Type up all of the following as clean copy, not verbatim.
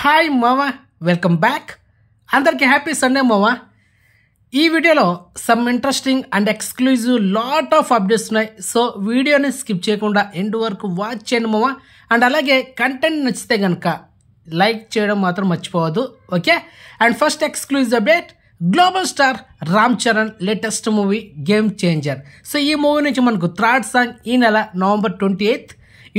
Hi మామా, welcome back. అందరికీ happy Sunday మామా. ఈ వీడియోలో some interesting and exclusive lot of updates ఉన్నాయి. సో వీడియోని స్కిప్ చేయకుండా ఎండ్ వరకు వాచ్ చేయండి మామా. అండ్ అలాగే కంటెంట్ నచ్చితే కనుక లైక్ చేయడం మాత్రం మర్చిపోవద్దు, okay? And first exclusive update, global star Ram Charan latest movie game changer. So ఈ మూవీ నుంచి మనకు థర్డ్ సాంగ్ ఈ నెల November 28th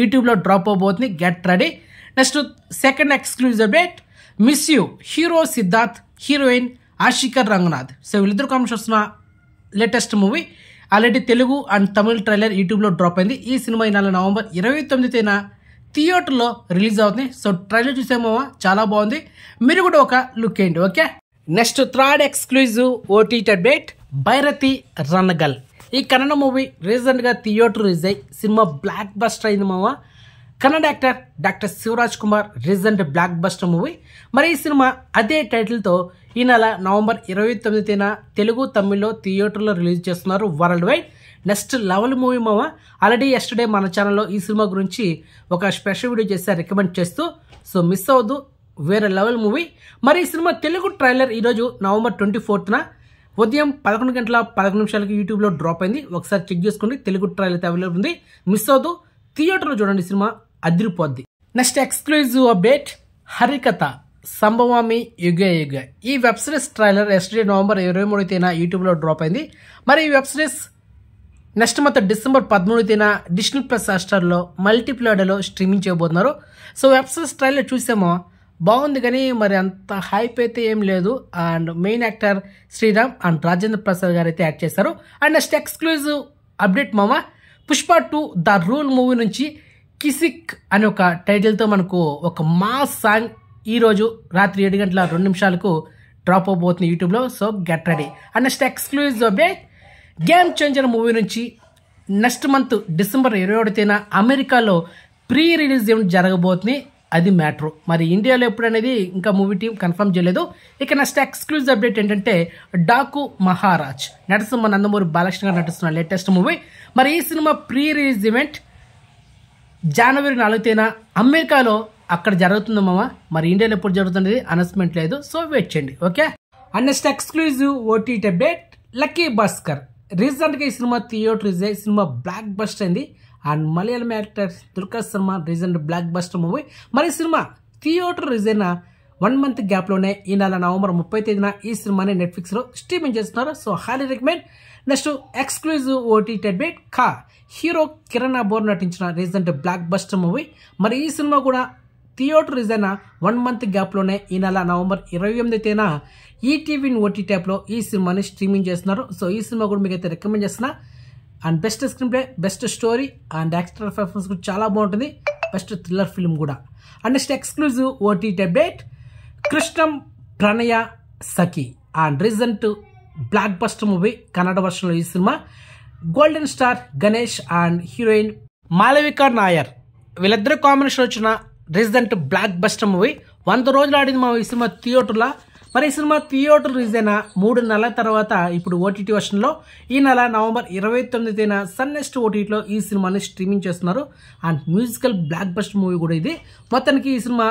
యూట్యూబ్లో డ్రాప్ అవబోతుంది. Get ready. Next second exclusive update, miss you hero Siddharth, heroine Ashika Ranganath. So వీళ్ళిద్దరు కాంబినేషన్ వస్తున్న latest movie already Telugu and Tamil trailer యూట్యూబ్లో డ్రాప్ అయింది. ఈ సినిమా ఈ నెల November 29th థియేటర్లో రిలీజ్ అవుతుంది. సో ట్రైలర్ చూసేమో చాలా బాగుంది, మీరు కూడా ఒక లుక్ వేయండి, okay? Next third exclusive OTT update, Bhairathi Ranagal. ఈ కన్నడ మూవీ రీసెంట్గా థియేటర్ రిలీజ్ అయ్యి సినిమా బ్లాక్ బస్టర్ అయింది మామ. Kannada actor doctor Shivaraj Kumar recent blockbuster movie. మరి ఈ సినిమా అదే టైటిల్తో ఈ నెల November 29th తెలుగు తమిళ్లో థియేటర్లో రిలీజ్ చేస్తున్నారు world wide. Next level movie మామ. ఆల్రెడీ ఎస్టర్డే మన ఛానల్లో ఈ సినిమా గురించి ఒక స్పెషల్ వీడియో చేసి రికమెండ్ చేస్తూ, సో మిస్ అవ్వద్దు, వేరే లెవెల్ మూవీ. మరి ఈ సినిమా తెలుగు ట్రైలర్ ఈరోజు November 24th ఉదయం 11:11 యూట్యూబ్లో డ్రాప్ అయింది. ఒకసారి చెక్ చేసుకోండి, తెలుగు ట్రైలర్ అయితే అవైలబుల్ ఉంది, మిస్ అవ్వద్దు, థియేటర్లో చూడండి, సినిమా అదిరిపోద్ది. Next exclusive update, Harikatha Sambhavami Yuga Yuga. ఈ web series trailer yesterday November 23th యూట్యూబ్లో డ్రాప్ అయింది. మరి ఈ web series next month December 13th Disney plus హాట్‌స్టార్లో మల్టీప్లైడర్లో స్ట్రీమింగ్ చేయబోతున్నారు. సో వెబ్ సిరీస్ ట్రైలర్ చూసామో బాగుంది, కానీ మరి అంత హైప్ అయితే ఏం లేదు. And main actor Sriram and Rajendra Prasad garu అయితే యాక్ట్ చేశారు. అండ్ నెక్స్ట్ ఎక్స్క్లూజివ్ అప్డేట్ మామ, పుష్ప 2 ద రూల్ మూవీ నుంచి కిసిక్ అనే ఒక టైటిల్తో మనకు ఒక మాస్ సాంగ్ ఈరోజు రాత్రి 7:02 డ్రాప్ అవబోతుంది యూట్యూబ్లో. So get ready. And next exclusive update, game changer movie నుంచి నెక్స్ట్ మంత్ December 21th అమెరికాలో ప్రీ రిలీజ్ ఈవెంట్ జరగబోతుంది. అది మ్యాటర్. మరి ఇండియాలో ఎప్పుడు అనేది ఇంకా మూవీ టీం కన్ఫర్మ్ చేయలేదు. ఇక నెక్స్ట్ ఎక్స్క్లూజివ్ అప్డేట్ ఏంటంటే, డాకు మహారాజ్ నటసింహ నందమూరి బాలకృష్ణ గారు నటిస్తున్న లేటెస్ట్ మూవీ. మరి ఈ cinema pre release event January 4th అమెరికాలో అక్కడ జరుగుతుంది మామ. మరి ఇండియాలో ఎప్పుడు జరుగుతుంది అనౌన్స్మెంట్ లేదు, సో వెయిట్ చేయండి, okay? And next exclusive OTT update, lucky Bhaskar. రీసెంట్గా ఈ సినిమా థియేటర్ రిలీజ్ అయ్యి సినిమా బ్లాక్ బస్టర్ అయింది. And Malayalam actor Dulquer Salman recent blockbuster movie. మరి సినిమా థియేటర్ రిలీజ్ అయిన 1 month గ్యాప్లోనే ఈ నెల November 30th ఈ సినిమాని నెట్ఫ్లిక్స్లో స్ట్రీమింగ్ చేస్తున్నారు. So highly recommend. Next exclusive OTT update, Ka hero Kiran Abbavaram నటించిన రీసెంట్ బ్లాక్ బస్టర్ మూవీ. మరి ఈ సినిమా కూడా థియేటర్ రిలీజ్ అయిన 1 month గ్యాప్లోనే ఈ నెల November 28th ఈటీవీ ఓటీటీ యాప్లో ఈ సినిమాని స్ట్రీమింగ్ చేస్తున్నారు. సో ఈ సినిమా కూడా మీకు అయితే రికమెండ్ చేస్తున్నా. And best screenplay, best story and actor performance కూడా చాలా బాగుంటుంది, బెస్ట్ థ్రిల్లర్ ఫిల్మ్ కూడా. And next exclusive OTT update, Krishnam Pranaya Sakhi and recent blockbuster movie Kannada వర్షన్లో ఈ సినిమా. Golden star Ganesh and heroine Malavika Nair వీళ్ళిద్దరు కాంబినేషన్ వచ్చిన రీసెంట్ బ్లాక్ బస్టర్ మూవీ. 100 రోజులు ఆడింది మా ఈ సినిమా థియేటర్లో. మరి ఈ సినిమా థియేటర్ రిలీజ్ అయిన 3 నెలల తర్వాత ఇప్పుడు ఓటీటీ వర్షన్లో ఈ నెల November 29th సన్నెస్ట్ ఓటీటీలో ఈ సినిమాని స్ట్రీమింగ్ చేస్తున్నారు. And musical blockbuster movie కూడా ఇది. మొత్తానికి ఈ సినిమా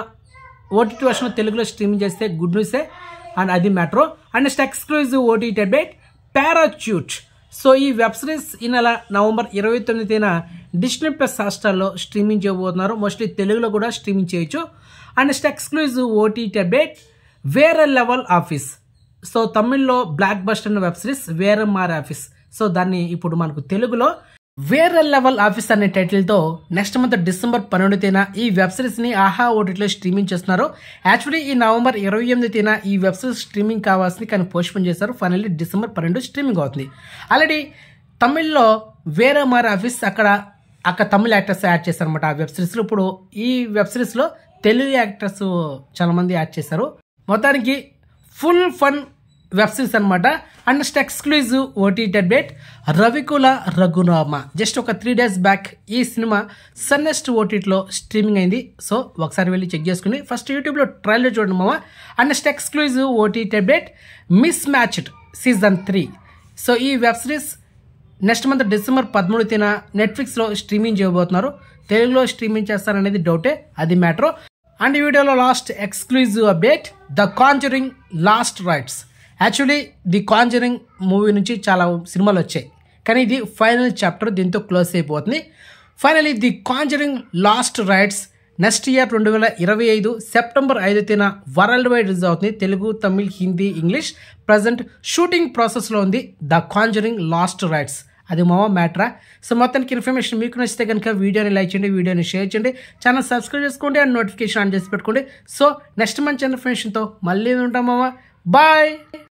ఓటీటీ వర్షన్ తెలుగులో స్ట్రీమింగ్ చేస్తే గుడ్ న్యూసే, అండ్ అది matter. And next exclusive OTT update, parachute. So ఈ వెబ్ సిరీస్ ఈ నెల November 29th డిస్నీ ప్లస్ హాట్‌స్టార్లో స్ట్రీమింగ్ చేయబోతున్నారు. మోస్ట్లీ తెలుగులో కూడా స్ట్రీమింగ్ చేయొచ్చు. And next exclusive OTT update, వేరే లెవెల్ ఆఫీస్. సో తమిళ్లో బ్లాక్ బస్టర్ అనే వెబ్ సిరీస్ వేరే మారే ఆఫీస్. సో దాన్ని ఇప్పుడు మనకు తెలుగులో వేరే లెవెల్ ఆఫీస్ అనే టైటిల్తో నెక్స్ట్ మంత్ December 12th ఈ వెబ్ సిరీస్ని ఆహా ఓటీటీలో స్ట్రీమింగ్ చేస్తున్నారు. యాక్చువల్లీ ఈ November 28th ఈ వెబ్ సిరీస్ స్ట్రీమింగ్ కావాల్సింది, కానీ పోస్ట్పోన్ చేశారు. ఫైనల్లీ December 12 స్ట్రీమింగ్ అవుతుంది. ఆల్రెడీ తమిళ్లో వేరే మారే ఆఫీస్ అక్కడ తమిళ యాక్టర్స్ యాడ్ చేశారు అనమాట ఆ వెబ్ సిరీస్లో. ఇప్పుడు ఈ వెబ్ సిరీస్లో తెలుగు యాక్టర్స్ చాలా మంది యాడ్ చేశారు. మొత్తానికి ఫుల్ ఫన్ వెబ్ సిరీస్ అనమాట. And next exclusive OTT update, Ravikula Raghurama. Just ఒక 3 days బ్యాక్ ఈ సినిమా సన్నెస్ట్ ఓటీటీలో స్ట్రీమింగ్ అయింది. సో ఒకసారి వెళ్ళి చెక్ చేసుకుని ఫస్ట్ యూట్యూబ్లో ట్రైలర్ చూడండి మామ. And next exclusive OTT update, mismatched Season 3. So ఈ web series next month December 13th నెట్ఫ్లిక్స్లో స్ట్రీమింగ్ చేయబోతున్నారు. తెలుగులో స్ట్రీమింగ్ చేస్తారనేది డౌటే, అది మ్యాటర్. అండ్ ఈ వీడియోలో last exclusive update, the conjuring last rites. Actually the conjuring movie నుంచి చాలా సినిమాలు వచ్చాయి, కానీ ఇది ఫైనల్ చాప్టర్, దీంతో క్లోజ్ అయిపోతుంది. Finally the conjuring last rites next year 2025 September 5న వరల్డ్ వైడ్ రిలీజ్ అవుతుంది. Telugu, Tamil, Hindi, English. Present shooting ప్రాసెస్లో ఉంది ద కాంజరింగ్ లాస్ట్ రైట్స్. అది మావా మ్యాటరా. సో మొత్తానికి ఇన్ఫర్మేషన్ మీకు నచ్చితే కనుక వీడియోని లైక్ చేయండి, వీడియోని షేర్ చేయండి, ఛానల్ సబ్స్క్రైబ్ చేసుకోండి అండ్ నోటిఫికేషన్ ఆన్ చేసి పెట్టుకోండి. సో నెక్స్ట్ మంచి ఇన్ఫర్మేషన్తో మళ్ళీ ఉంటాం మావా. బాయ్.